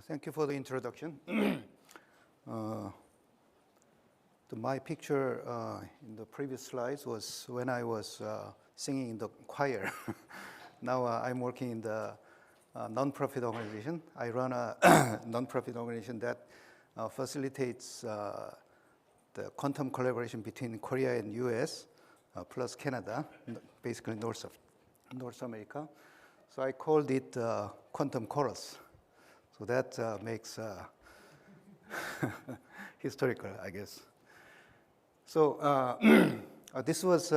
Thank you for the introduction. My picture in the previous slides was when I was singing in the choir. Now I'm working in the non-profit organization. I run a non-profit organization that facilitates the quantum collaboration between Korea and US, plus Canada, basically North America. So I called it Quantum Chorus. So that makes historical, I guess. So this was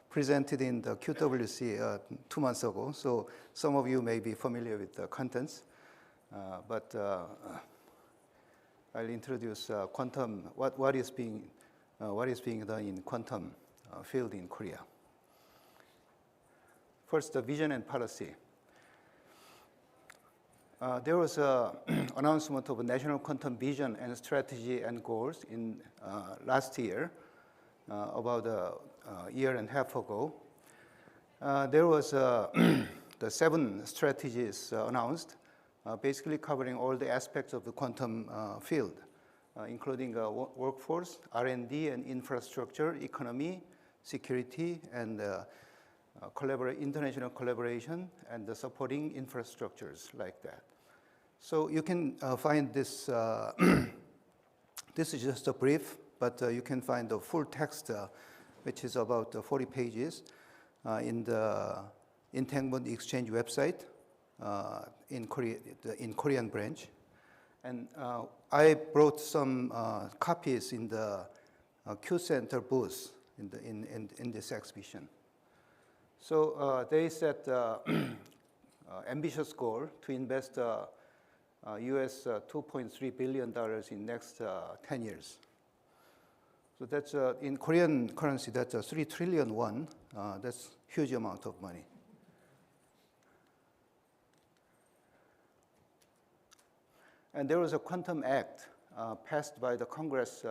presented in the Q2B24 2 months ago. So some of you may be familiar with the contents, but I'll introduce quantum. What is being done in quantum field in Korea. First, the vision and policy. There was an announcement of a national quantum vision and strategy and goals in last year, about a year and a half ago. There was the 7 strategies announced, basically covering all the aspects of the quantum field, including workforce, R&D and infrastructure, economy, security, and international collaboration, and the supporting infrastructures like that. So you can find this, this is just a brief, but you can find the full text, which is about 40 pages, in the Entanglement Exchange website in Korean branch. And I brought some copies in the Q Center booth in this exhibition. So they set ambitious goal to invest US $2.3 billion in next 10 years. So that's in Korean currency, that's 3 trillion won. That's huge amount of money. And there was a Quantum Act passed by the Congress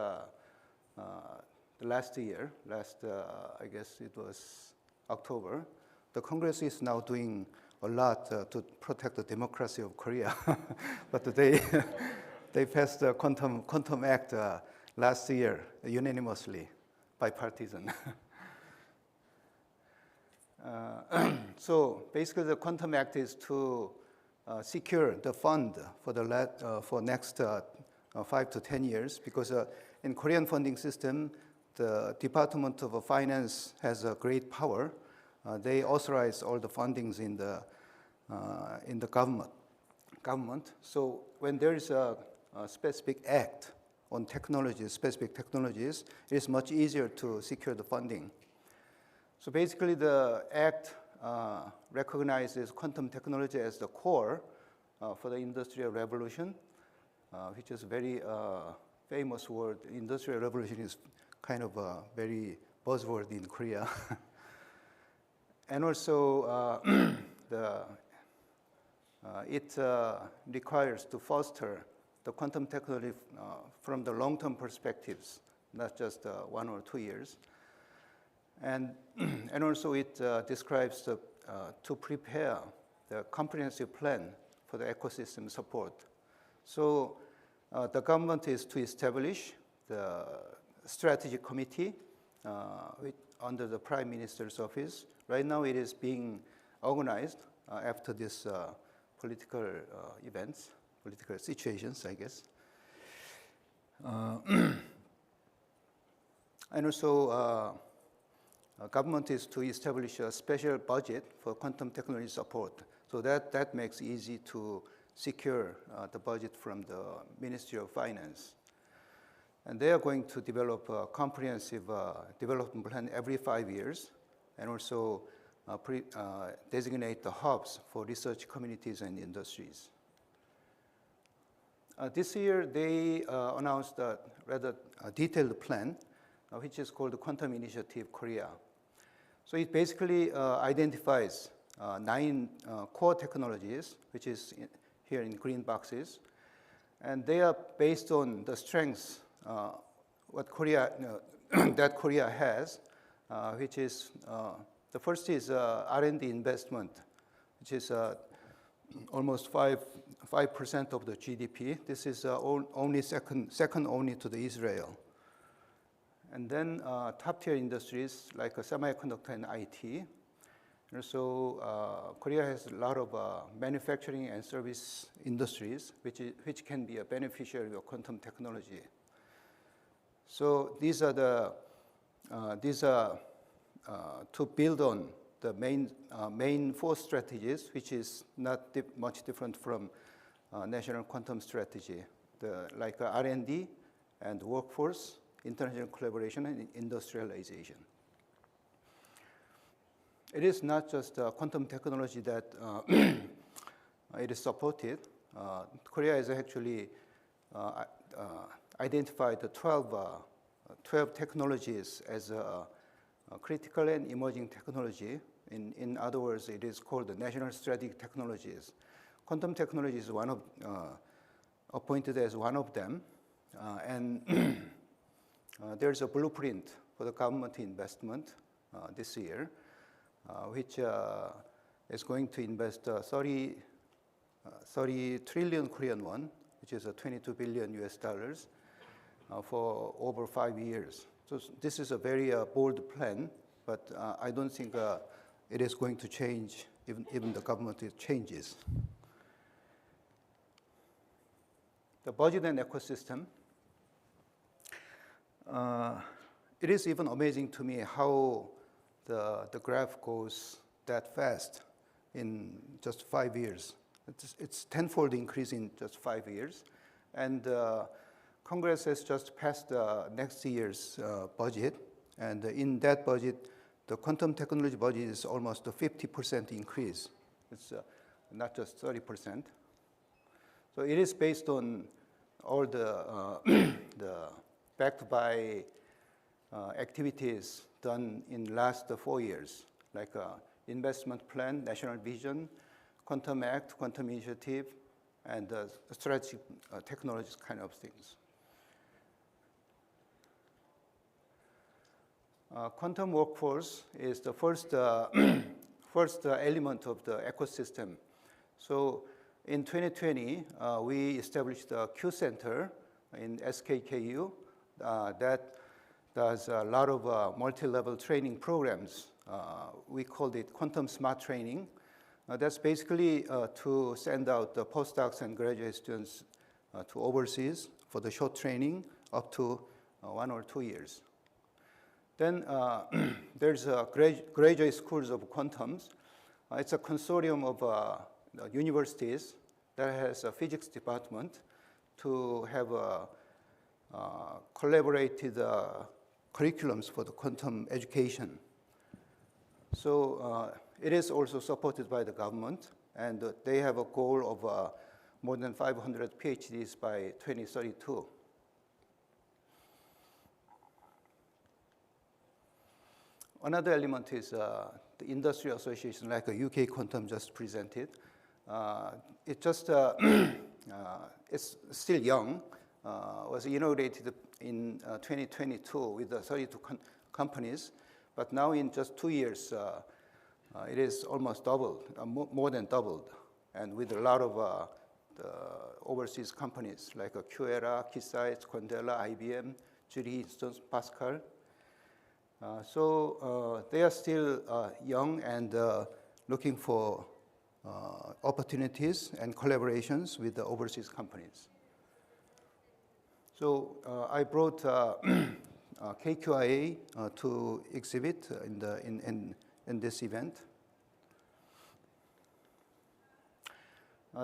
last year. I guess it was October. The Congress is now doing a lot to protect the democracy of Korea, but they passed the Quantum Act last year unanimously, bipartisan. So basically, the Quantum Act is to secure the fund for next 5 to 10 years, because in Korean funding system, the Department of Finance has a great power. They authorize all the fundings in the government. So when there is a specific act on specific technologies, it is much easier to secure the funding. So basically, the act recognizes quantum technology as the core for the industrial revolution, which is a very famous word. Industrial revolution is kind of a very buzzword in Korea. And also, it requires to foster the quantum technology from the long-term perspectives, not just 1 or 2 years. And also it describes to prepare the comprehensive plan for the ecosystem support. So the government is to establish the strategy committee under the Prime Minister's office. Right now it is being organized after this political events, political situations, I guess. And also, government is to establish a special budget for quantum technology support. So that makes it easy to secure the budget from the Ministry of Finance. And they are going to develop a comprehensive development plan every 5 years, and also designate the hubs for research communities and industries. This year, they announced a rather detailed plan, which is called the Quantum Initiative Korea. So it basically identifies 9 core technologies, which is here in green boxes. And they are based on the strengths that Korea has, which is, the first is R&D investment, which is almost 5% of the GDP. This is only second only to the Israel. And then top-tier industries like semiconductor and IT. And so Korea has a lot of manufacturing and service industries, which can be a beneficiary of quantum technology. So these are to build on the main four strategies, which is not much different from national quantum strategy, like R&D and workforce, international collaboration, and industrialization. It is not just quantum technology that it is supported. Korea has actually identified the 12 technologies as critical and emerging technology. In other words, it is called the national strategic technologies. Quantum technology is appointed as one of them, and there's a blueprint for the government investment this year, which is going to invest 30 trillion Korean won, which is 22 billion US dollars, for over 5 years. So this is a very bold plan, but I don't think it is going to change even the government changes. The budget and ecosystem. It is even amazing to me how the graph goes that fast in just 5 years. It's tenfold increase in just 5 years. And Congress has just passed next year's budget. And in that budget, the quantum technology budget is almost a 50% increase. It's not just 30%. So it is based on all the backed by activities done in last 4 years, like investment plan, national vision, quantum act, quantum initiative, and strategic technologies kind of things. Quantum workforce is the first element of the ecosystem. So in 2020, we established the Q Center in SKKU that does a lot of multi-level training programs. We called it Quantum Smart Training. That's basically to send out the postdocs and graduate students to overseas for the short training up to 1 or 2 years. Then there's graduate schools of quantums. It's a consortium of universities that has a physics department to have collaborated curriculums for the quantum education. So it is also supported by the government, and they have a goal of more than 500 PhDs by 2032. Another element is the industry association, like UK Quantum just presented. It just it's still young. Was inaugurated in 2022 with 32 companies, but now in just 2 years, it is almost doubled, more than doubled, and with a lot of the overseas companies like QERA, Keysight, Quandela, IBM, Jury Instance, Pascal. So they are still young and looking for opportunities and collaborations with the overseas companies. So I brought KQIA to exhibit in this event.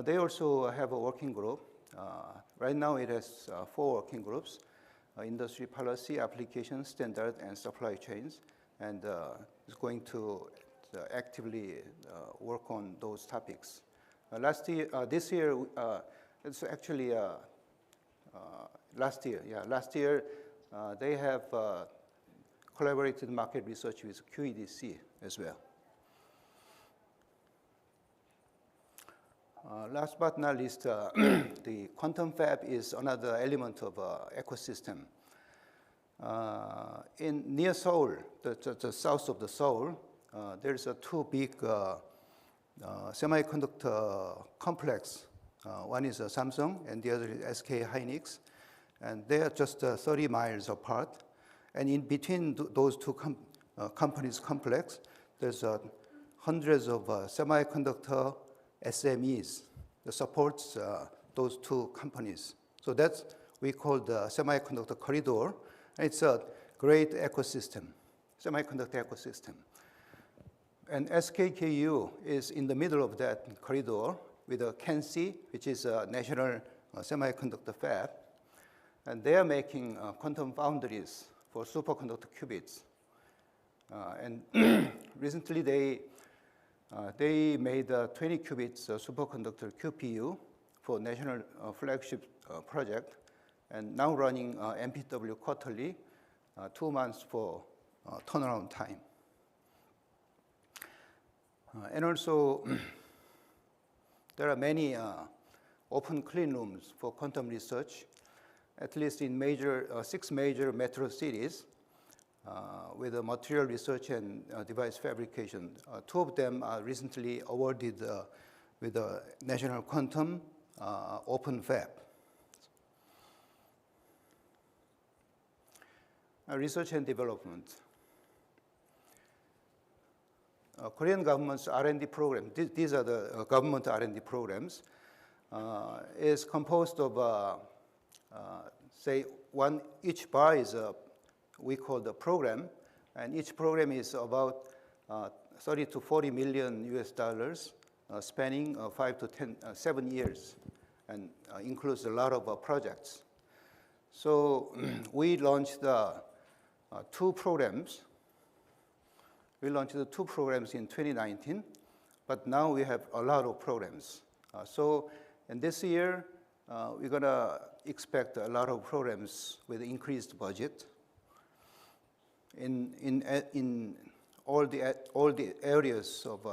They also have a working group. Right now it has 4 working groups: industry policy, application, standard, and supply chains, and is going to actively work on those topics. This year, it's actually last year. Yeah, last year they have collaborated market research with QEDC as well. Last but not least, the quantum fab is another element of ecosystem. Near Seoul, the south of the Seoul, there's 2 big semiconductor complex. One is Samsung and the other is SK Hynix. And they are just 30 miles apart. And in between those two companies' complex, there's hundreds of semiconductor SMEs that supports those two companies. So that's we call the semiconductor corridor. And it's a great ecosystem, semiconductor ecosystem. And SKKU is in the middle of that corridor with a CANC, which is a national semiconductor fab. And they are making quantum foundries for superconductor qubits. And recently they made a 20 qubits superconductor QPU for national flagship project, and now running MPW quarterly, 2 months for turnaround time. And also, there are many open clean rooms for quantum research, at least in 6 major metro cities, with material research and device fabrication. 2 of them are recently awarded with the National Quantum Open Fab. Research and development. Korean government's R&D program, these are the government R&D programs, is composed of, say, each bar is we call the program, and each program is about 30 to 40 million US dollars, spanning 7 years, and includes a lot of projects. So we launched 2 programs. We launched the 2 programs in 2019, but now we have a lot of programs. So in this year, we're gonna expect a lot of programs with increased budget in all the areas of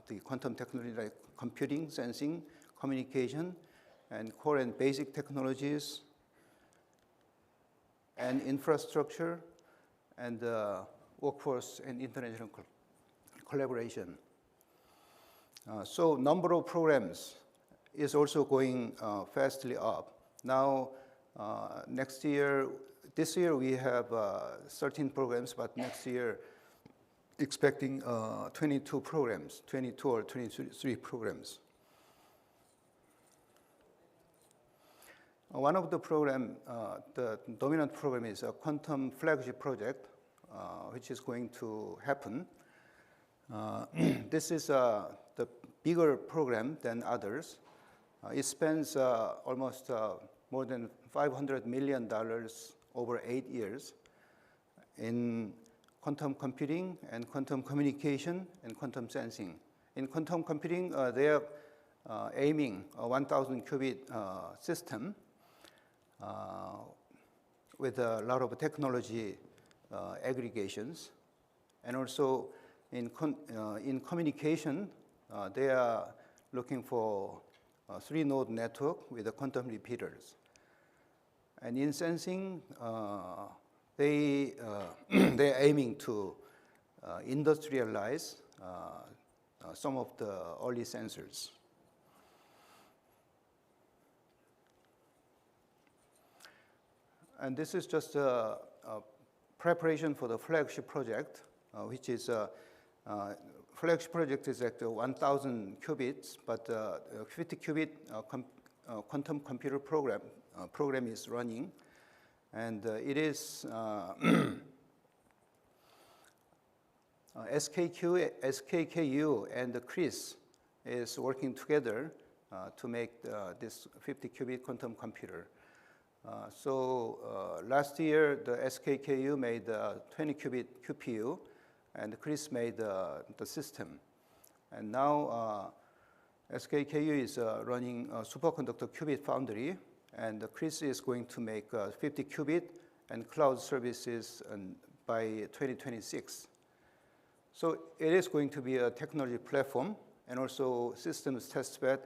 the quantum technology, like computing, sensing, communication, and core and basic technologies, and infrastructure, and workforce and international collaboration. So number of programs is also going fastly up. Now, this year we have 13 programs, but next year expecting 22 programs, 22 or 23 programs. One of the program, the dominant program is a quantum flagship project, which is going to happen. This is the bigger program than others. It spends almost more than $500 million over 8 years in quantum computing and quantum communication and quantum sensing. In quantum computing, they are aiming a 1,000 qubit system with a lot of technology aggregations. And also in communication, they are looking for a 3-node network with the quantum repeaters. And in sensing, they're aiming to industrialize some of the early sensors. And this is just a preparation for the flagship project, which is flagship project is like 1,000 qubits, but 50 qubit quantum computer program is running, and it is SKKU and the CRIS is working together to make this 50 qubit quantum computer. So last year, the SKKU made the 20 qubit QPU, and CRIS made the system. And now SKKU is running a superconductor qubit foundry, and CRIS is going to make 50 qubit and cloud services by 2026. So it is going to be a technology platform and also systems testbed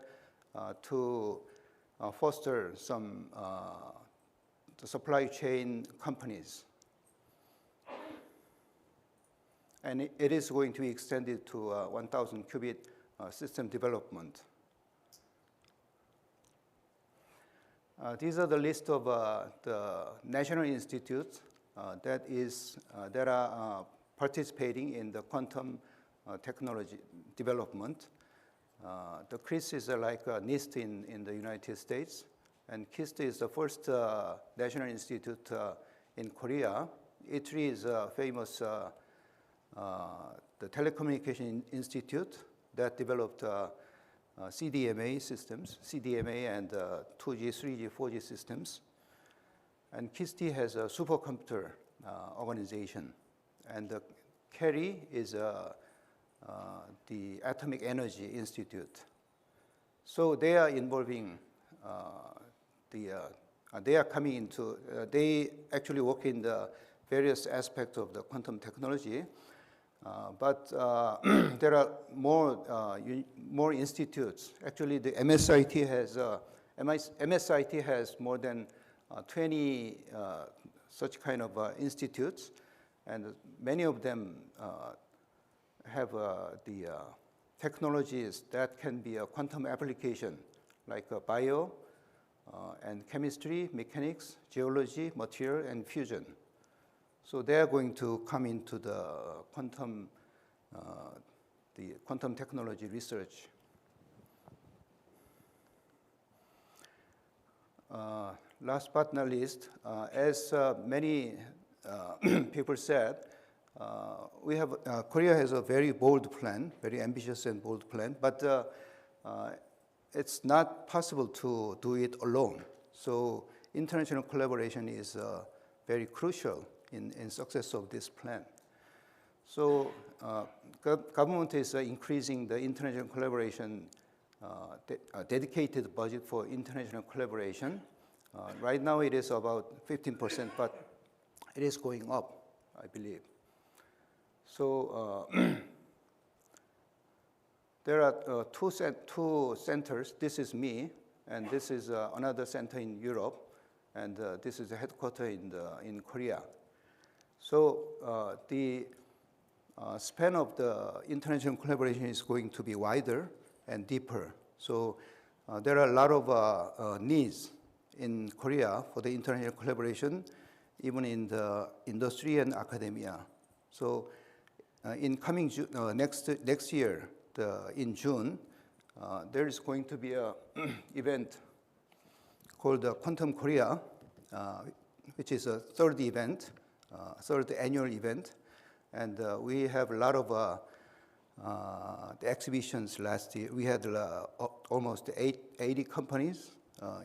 to foster some the supply chain companies. And it is going to be extended to 1,000 qubit system development. These are the list of the national institutes that are participating in the quantum technology development. The CRIS is like NIST in the United States, and KIST is the first national institute in Korea. ITRI is famous, the Telecommunication Institute that developed CDMA systems, CDMA and 2G, 3G, 4G systems. And KIST has a supercomputer organization. And the KERI is the Atomic Energy Institute. So they are involving they are coming into, they actually work in the various aspects of the quantum technology. But there are more institutes. Actually, the MSIT has more than 20 such kind of institutes, and many of them have the technologies that can be a quantum application, like bio and chemistry, mechanics, geology, material, and fusion. So they are going to come into the quantum technology research. Last but not least, as many people said, Korea has a very bold plan, very ambitious and bold plan, but it's not possible to do it alone. So international collaboration is very crucial in success of this plan. So government is increasing the international collaboration, dedicated budget for international collaboration. Right now it is about 15%, but it is going up, I believe. So there are two centers. This is me, and this is another center in Europe, and this is the headquarters in Korea. So the span of the international collaboration is going to be wider and deeper. So there are a lot of needs in Korea for the international collaboration, even in the industry and academia. So in coming next year, in June, there is going to be an event called Quantum Korea, which is a third annual event. And we have a lot of the exhibitions last year. We had almost 80 companies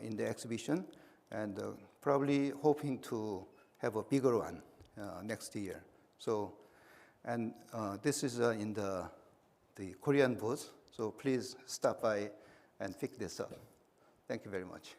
in the exhibition, and probably hoping to have a bigger one next year. So, and this is in the Korean booth, so please stop by and pick this up. Thank you very much.